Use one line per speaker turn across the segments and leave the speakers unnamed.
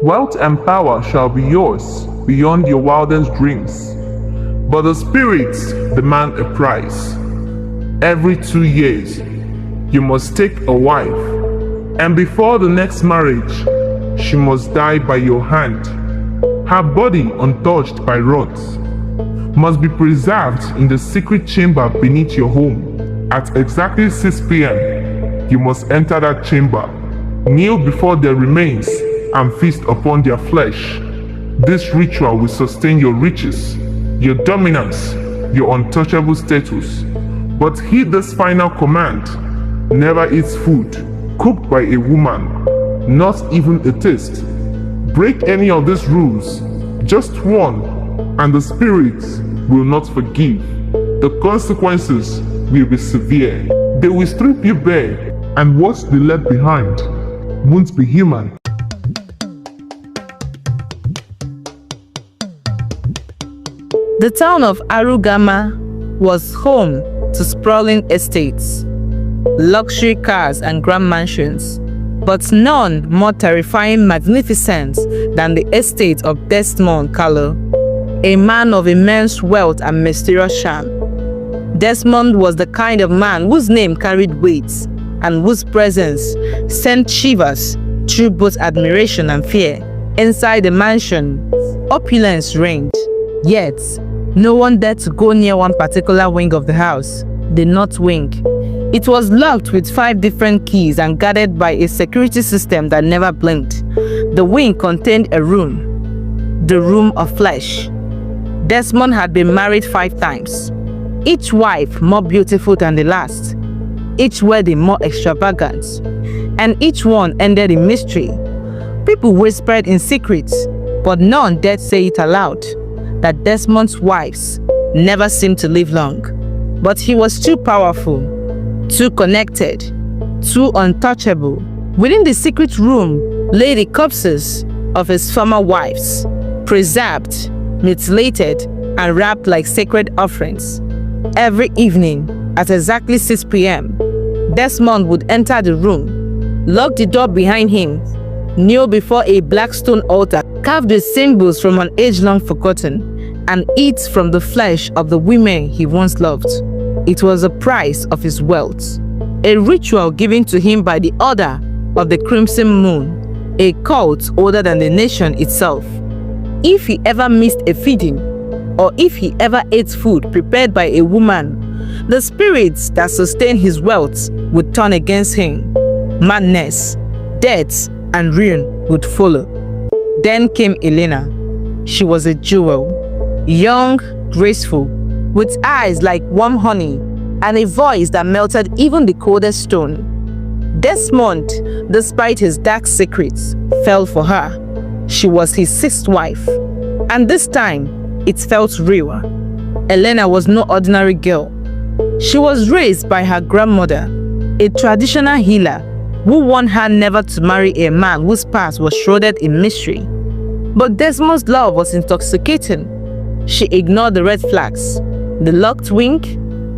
Wealth and power shall be yours beyond your wildest dreams. But the spirits demand a price. Every 2 years, you must take a wife, and before the next marriage, she must die by your hand. Her body, untouched by rods, must be preserved in the secret chamber beneath your home. At exactly 6 p.m., you must enter that chamber, kneel before their remains, and feast upon their flesh. This ritual will sustain your riches, your dominance, your untouchable status. But heed this final command: never eat food cooked by a woman, not even a taste. Break any of these rules, just one, and the spirits will not forgive. The consequences will be severe. They will strip you bare, and what they left behind won't be human.
The town of Arugama was home to sprawling estates, luxury cars and grand mansions, but none more terrifying magnificence than the estate of Desmond, a man of immense wealth and mysterious charm. Desmond was the kind of man whose name carried weight and whose presence sent shivers through both admiration and fear. Inside the mansion, opulence reigned, yet no one dared to go near one particular wing of the house, the north wing. It was locked with 5 different keys and guarded by a security system that never blinked. The wing contained a room, the room of flesh. Desmond had been married 5 times, each wife more beautiful than the last, each wedding more extravagant, and each one ended in mystery. People whispered in secret, but none dared say it aloud, that Desmond's wives never seemed to live long. But he was too powerful, too connected, too untouchable. Within the secret room lay the corpses of his former wives, preserved, mutilated, and wrapped like sacred offerings. Every evening, at exactly 6 p.m., Desmond would enter the room, lock the door behind him, kneel before a black stone altar carved with symbols from an age long forgotten, and eat from the flesh of the women he once loved. It was the price of his wealth, a ritual given to him by the Order of the Crimson Moon, a cult older than the nation itself. If he ever missed a feeding, or if he ever ate food prepared by a woman, the spirits that sustained his wealth would turn against him. Madness, death, and ruin would follow. Then came Elena. She was a jewel, young, graceful, with eyes like warm honey and a voice that melted even the coldest stone. Desmond, despite his dark secrets, fell for her. She was his 6th wife, and this time it felt real. Elena was no ordinary girl. She was raised by her grandmother, a traditional healer who warned her never to marry a man whose past was shrouded in mystery. But Desmond's love was intoxicating. She ignored the red flags, the locked wing,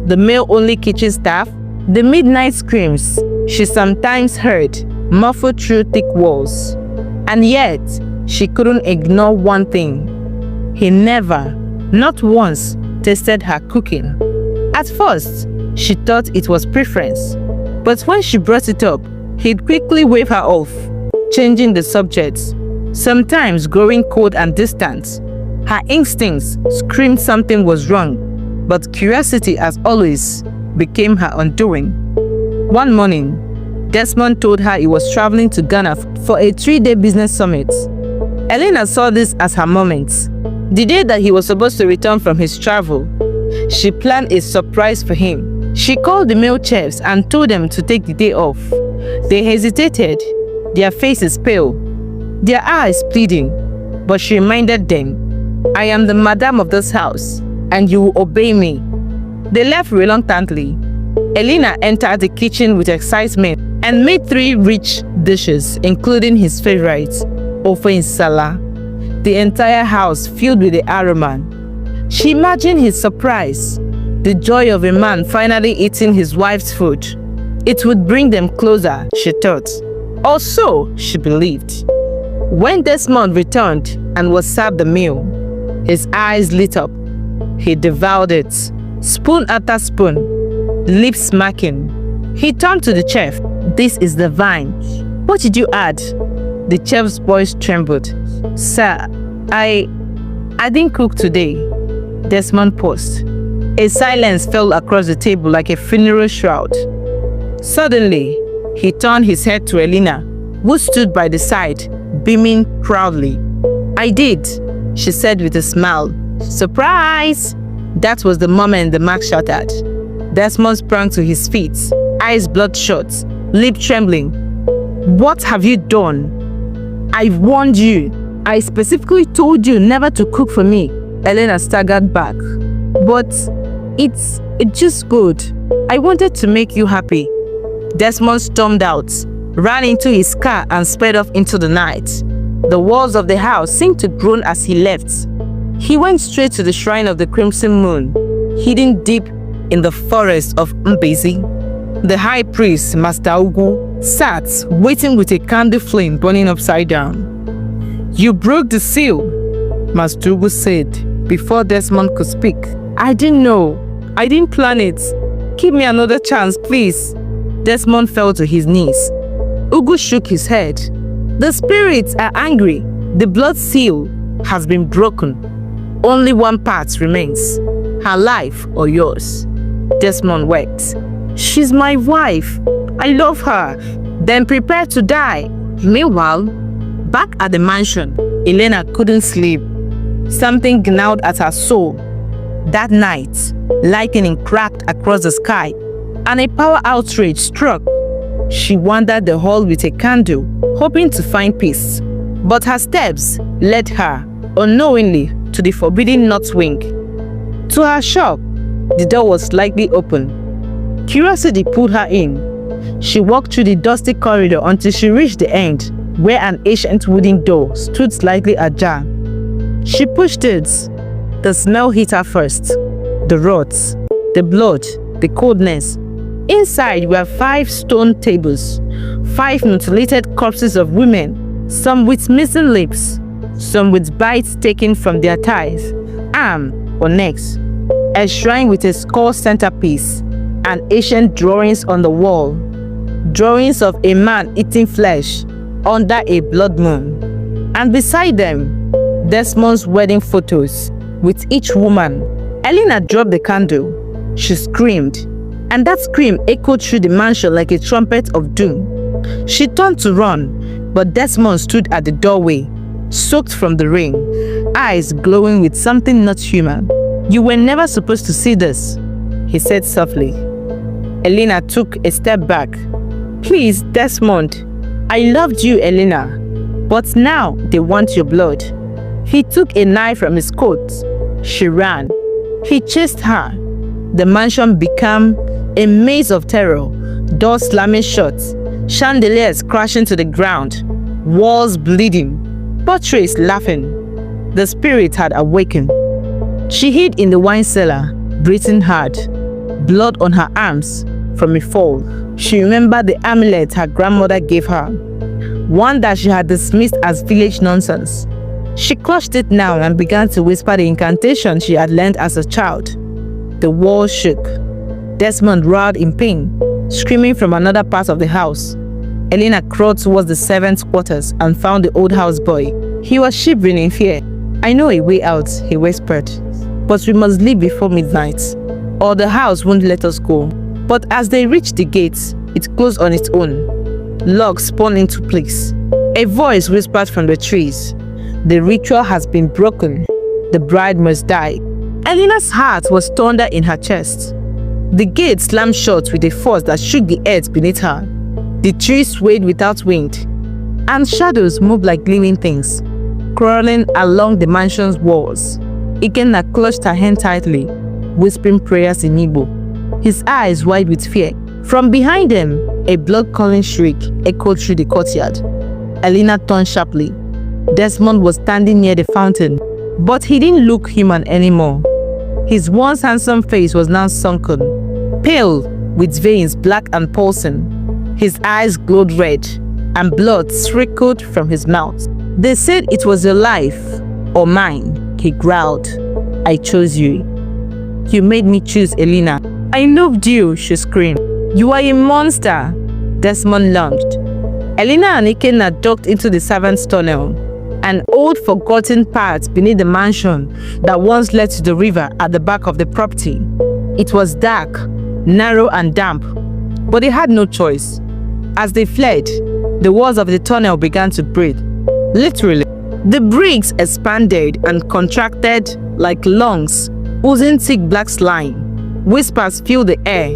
the male-only kitchen staff, the midnight screams she sometimes heard muffled through thick walls. And yet, she couldn't ignore one thing. He never, not once, tasted her cooking. At first, she thought it was preference, but when she brought it up, he'd quickly wave her off, changing the subject, sometimes growing cold and distant. Her instincts screamed something was wrong, but curiosity, as always, became her undoing. One morning, Desmond told her he was traveling to Ghana for a 3-day business summit. Elena saw this as her moment. The day that he was supposed to return from his travel, she planned a surprise for him. She called the male chefs and told them to take the day off. They hesitated, their faces pale, their eyes pleading, but she reminded them, "I am the madam of this house, and you will obey me." They left reluctantly. Elena entered the kitchen with excitement and made 3 rich dishes, including his favorite, ofe nsala. The entire house filled with the aroma. She imagined his surprise, the joy of a man finally eating his wife's food. It would bring them closer, she thought. Or so she believed. When Desmond returned and was served the meal, his eyes lit up. He devoured it, spoon after spoon, lips smacking. He turned to the chef. "This is divine. What did you add?" The chef's voice trembled. "Sir, I didn't cook today." Desmond paused. A silence fell across the table like a funeral shroud. Suddenly, he turned his head to Elena, who stood by the side, beaming proudly. "I did," she said with a smile. "Surprise!" That was the moment the mark shattered. Desmond sprang to his feet, eyes bloodshot, lip trembling. "What have you done?" "I warned you. I specifically told you never to cook for me." Elena staggered back. "But it's just good. I wanted to make you happy." Desmond stormed out, ran into his car and sped off into the night. The walls of the house seemed to groan as he left. He went straight to the shrine of the Crimson Moon, hidden deep in the forest of Mbezi. The high priest, Master Ugu, sat waiting with a candle flame burning upside down. "You broke the seal," Master Ugu said before Desmond could speak. "I didn't know. I didn't plan it. Give me another chance, please." Desmond fell to his knees. Ugu shook his head. "The spirits are angry. The blood seal has been broken. Only one part remains. Her life or yours." Desmond wept. "She's my wife. I love her." "Then prepare to die." Meanwhile, back at the mansion, Elena couldn't sleep. Something gnawed at her soul. That night, lightning cracked across the sky, and a power outrage struck. She wandered the hall with a candle, hoping to find peace. But her steps led her, unknowingly, to the forbidden north wing. To her shock, the door was slightly open. Curiosity pulled her in. She walked through the dusty corridor until she reached the end, where an ancient wooden door stood slightly ajar. She pushed it. The smell hit her first. The rot, the blood, the coldness. Inside were 5 stone tables, 5 mutilated corpses of women, some with missing lips, some with bites taken from their thighs, arms, or necks. A shrine with a skull centerpiece, and ancient drawings on the wall. Drawings of a man eating flesh under a blood moon. And beside them, Desmond's wedding photos with each woman. Elena dropped the candle. She screamed, and that scream echoed through the mansion like a trumpet of doom. She turned to run, but Desmond stood at the doorway, soaked from the rain, eyes glowing with something not human. "You were never supposed to see this," he said softly. Elena took a step back. "Please, Desmond. I loved you, Elena. But now they want your blood." He took a knife from his coat. She ran. He chased her. The mansion became a maze of terror, doors slamming shut, chandeliers crashing to the ground, walls bleeding, portraits laughing. The spirit had awakened. She hid in the wine cellar, breathing hard, blood on her arms from a fall. She remembered the amulet her grandmother gave her, one that she had dismissed as village nonsense. She clutched it now and began to whisper the incantation she had learned as a child. The walls shook. Desmond roared in pain, screaming from another part of the house. Elena crawled towards the servants' quarters and found the old houseboy. He was shivering in fear. "I know a way out," he whispered, "but we must leave before midnight, or the house won't let us go." But as they reached the gates, it closed on its own. Logs spun into place. A voice whispered from the trees, "The ritual has been broken. The bride must die." Elena's heart was thunder in her chest. The gate slammed shut with a force that shook the earth beneath her. The trees swayed without wind, and shadows moved like living things, crawling along the mansion's walls. Ikenna clutched her hand tightly, whispering prayers in Igbo, his eyes wide with fear. From behind them, a blood-calling shriek echoed through the courtyard. Elena turned sharply. Desmond was standing near the fountain, but he didn't look human anymore. His once handsome face was now sunken, pale with veins black and pulsing. His eyes glowed red, and blood trickled from his mouth. They said it was your life or mine, he growled. I chose you. You made me choose Elena. I loved you, she screamed. You are a monster, Desmond lunged. Elena and Ikenna ducked into the servants' tunnel, an old forgotten path beneath the mansion that once led to the river at the back of the property. It was dark, narrow and damp, but they had no choice. As they fled, the walls of the tunnel began to breathe. Literally, the bricks expanded and contracted like lungs, oozing thick black slime. Whispers filled the air.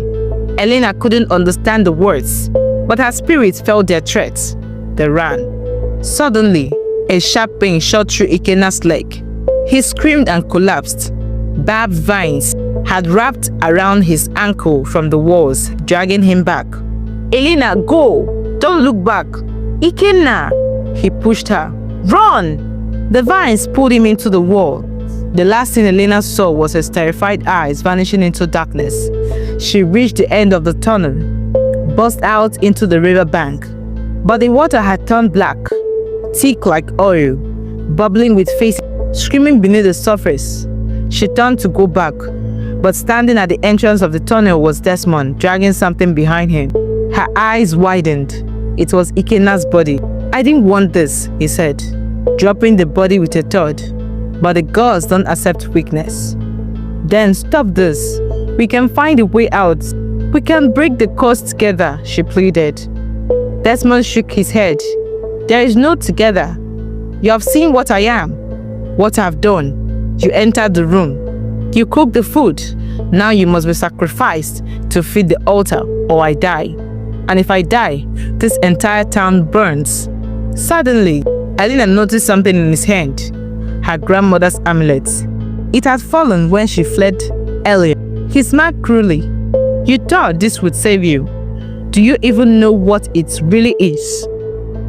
Elena couldn't understand the words, but her spirit felt their threats. They ran. Suddenly, a sharp pain shot through Ikenna's leg. He screamed and collapsed. Barbed vines had wrapped around his ankle from the walls, dragging him back. Elena, go! Don't look back! Ikenna! He pushed her. Run! The vines pulled him into the wall. The last thing Elena saw was his terrified eyes vanishing into darkness. She reached the end of the tunnel, burst out into the river bank. But the water had turned black, thick like oil, bubbling with faces screaming beneath the surface. She turned to go back, but standing at the entrance of the tunnel was Desmond, dragging something behind him. Her eyes widened. It was Ikenna's body. I didn't want this, he said, dropping the body with a thud. But the gods don't accept weakness. Then stop this. We can find a way out. We can break the curse together, she pleaded. Desmond shook his head. There is no together. You have seen what I am, what I've done. You entered the room. You cooked the food. Now you must be sacrificed to feed the altar, or I die. And if I die, this entire town burns. Suddenly, Elena noticed something in his hand. Her grandmother's amulet. It had fallen when she fled earlier. He smiled cruelly. You thought this would save you. Do you even know what it really is?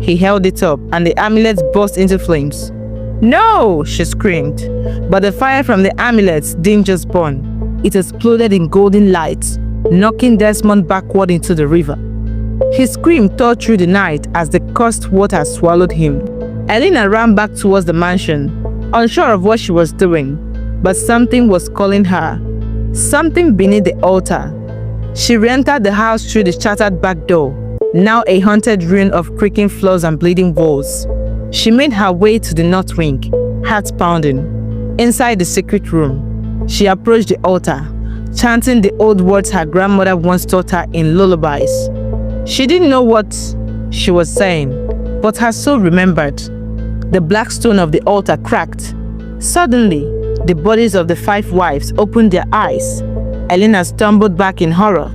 He held it up and the amulet burst into flames. No, she screamed. But the fire from the amulet didn't just burn. It exploded in golden light, knocking Desmond backward into the river. His scream tore through the night as the cursed water swallowed him. Elena ran back towards the mansion, unsure of what she was doing, but something was calling her. Something beneath the altar. She re-entered the house through the shattered back door, now a haunted ruin of creaking floors and bleeding walls. She made her way to the north wing, heart pounding. Inside the secret room, she approached the altar, chanting the old words her grandmother once taught her in lullabies. She didn't know what she was saying, but her soul remembered. The black stone of the altar cracked. Suddenly, the bodies of the 5 wives opened their eyes. Elena stumbled back in horror.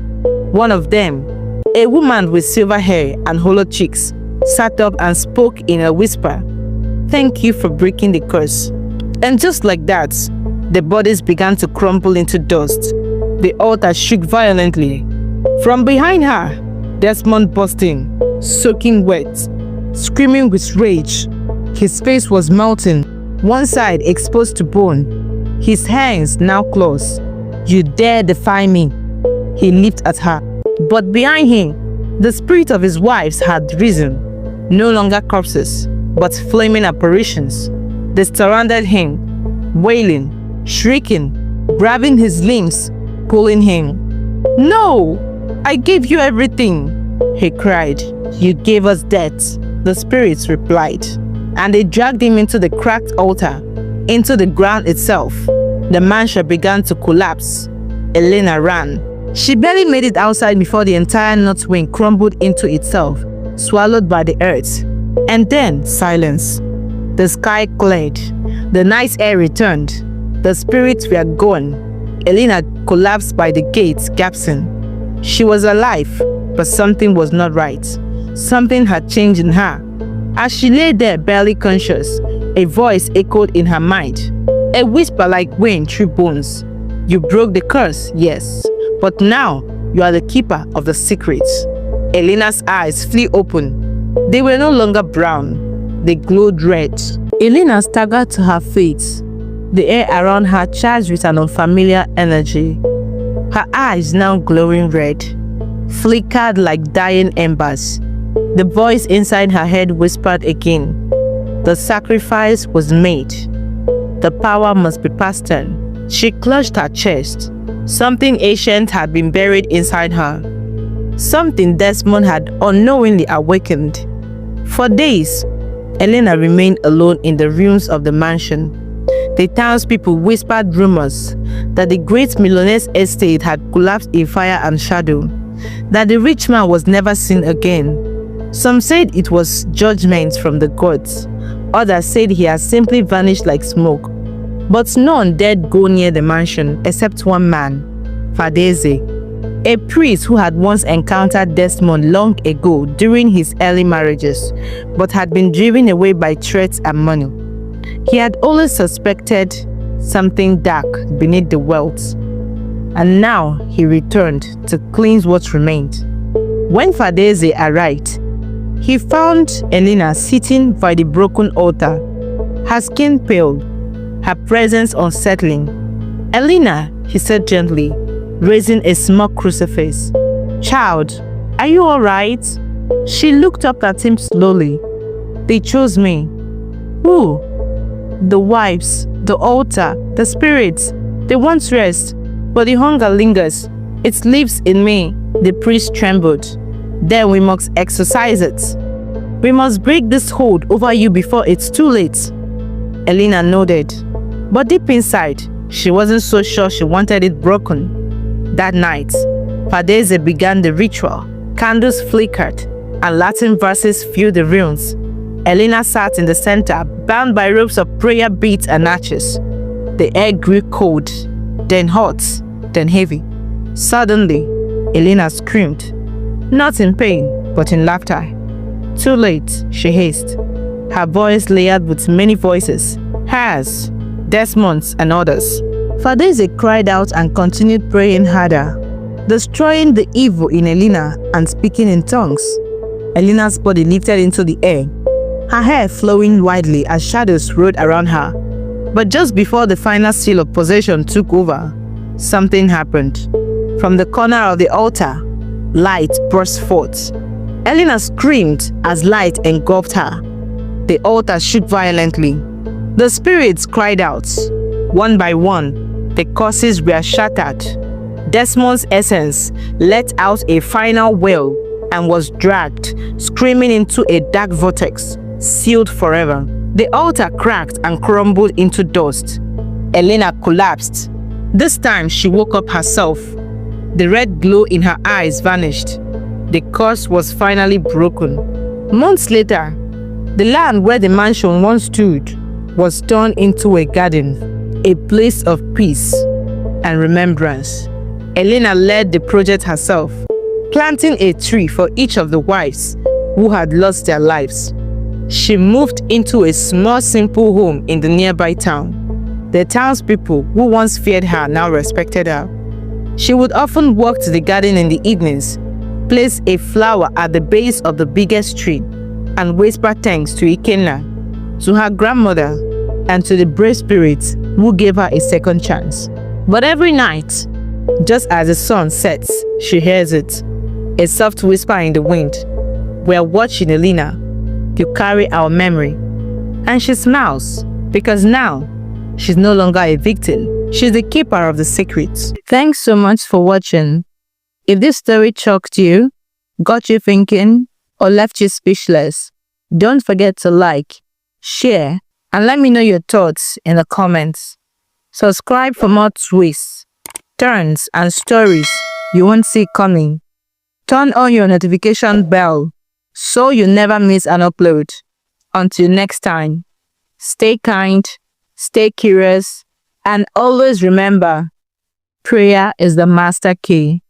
One of them, a woman with silver hair and hollow cheeks, sat up and spoke in a whisper. Thank you for breaking the curse. And just like that, the bodies began to crumble into dust. The altar shook violently. From behind her, Desmond burst in, soaking wet, screaming with rage. His face was melting, one side exposed to bone, his hands now claws. You dare defy me? He leaped at her. But behind him, the spirit of his wives had risen, no longer corpses, but flaming apparitions. They surrounded him, wailing, shrieking, grabbing his limbs, pulling him. No! I gave you everything, he cried. You gave us death, the spirits replied. And they dragged him into the cracked altar, into the ground itself. The mansion began to collapse. Elena ran. She barely made it outside before the entire north wing crumbled into itself, swallowed by the earth. And then silence. The sky cleared. The night air returned. The spirits were gone. Elena collapsed by the gates, gasping. She was alive, but something was not right. Something had changed in her. As she lay there barely conscious, a voice echoed in her mind. A whisper like wind through bones. You broke the curse, yes, but now you are the keeper of the secrets. Elena's eyes flew open. They were no longer brown. They glowed red. Elena staggered to her feet, the air around her charged with an unfamiliar energy. Her eyes, now glowing red, flickered like dying embers. The voice inside her head whispered again, The sacrifice was made. The power must be passed on. She clutched her chest. Something ancient had been buried inside her. Something Desmond had unknowingly awakened. For days, Elena remained alone in the ruins of the mansion. The townspeople whispered rumors that the great millionaire's estate had collapsed in fire and shadow, that the rich man was never seen again. Some said it was judgment from the gods. Others said he had simply vanished like smoke. But none dared go near the mansion except one man, Fadeze, a priest who had once encountered Desmond long ago during his early marriages, but had been driven away by threats and money. He had always suspected something dark beneath the wealth, and now he returned to cleanse what remained. When Fadeze arrived, he found Elena sitting by the broken altar, her skin pale, her presence unsettling. "Elena," he said gently, raising a small crucifix. "Child, are you all right?" She looked up at him slowly. "They chose me." "Who?" "The wives, the altar, the spirits. They want rest, but the hunger lingers. It lives in me." The priest trembled. "Then we must exorcise it. We must break this hold over you before it's too late." Elena nodded, but deep inside, she wasn't so sure she wanted it broken. That night, Fadeze began the ritual. Candles flickered, and Latin verses filled the ruins. Elena sat in the center, bound by ropes of prayer beads and arches. The air grew cold, then hot, then heavy. Suddenly, Elena screamed, not in pain, but in laughter. Too late, she hissed, her voice layered with many voices, hers, Desmond's, and others. Fadeze cried out and continued praying harder, destroying the evil in Elena and speaking in tongues. Elena's body lifted into the air, her hair flowing widely as shadows rode around her. But just before the final seal of possession took over, something happened. From the corner of the altar, light burst forth. Elena screamed as light engulfed her. The altar shook violently. The spirits cried out. One by one, the curses were shattered. Desmond's essence let out a final wail and was dragged, screaming into a dark vortex, sealed forever. The altar cracked and crumbled into dust. Elena collapsed. This time she woke up herself. The red glow in her eyes vanished. The curse was finally broken. Months later, the land where the mansion once stood was turned into a garden, a place of peace and remembrance. Elena led the project herself, planting a tree for each of the wives who had lost their lives. She moved into a small, simple home in the nearby town. The townspeople who once feared her now respected her. She would often walk to the garden in the evenings, place a flower at the base of the biggest tree, and whisper thanks to Elena, to her grandmother, and to the brave spirits who gave her a second chance. But every night, just as the sun sets, she hears it, a soft whisper in the wind. "We are watching, Elena. You carry our memory." And she smiles, because now, she's no longer a victim. She's the keeper of the secrets. Thanks so much for watching. If this story shocked you, got you thinking, or left you speechless, don't forget to like, share, and let me know your thoughts in the comments. Subscribe for more twists, turns, and stories you won't see coming. Turn on your notification bell so you never miss an upload. Until next time, stay kind, stay curious, and always remember, prayer is the master key.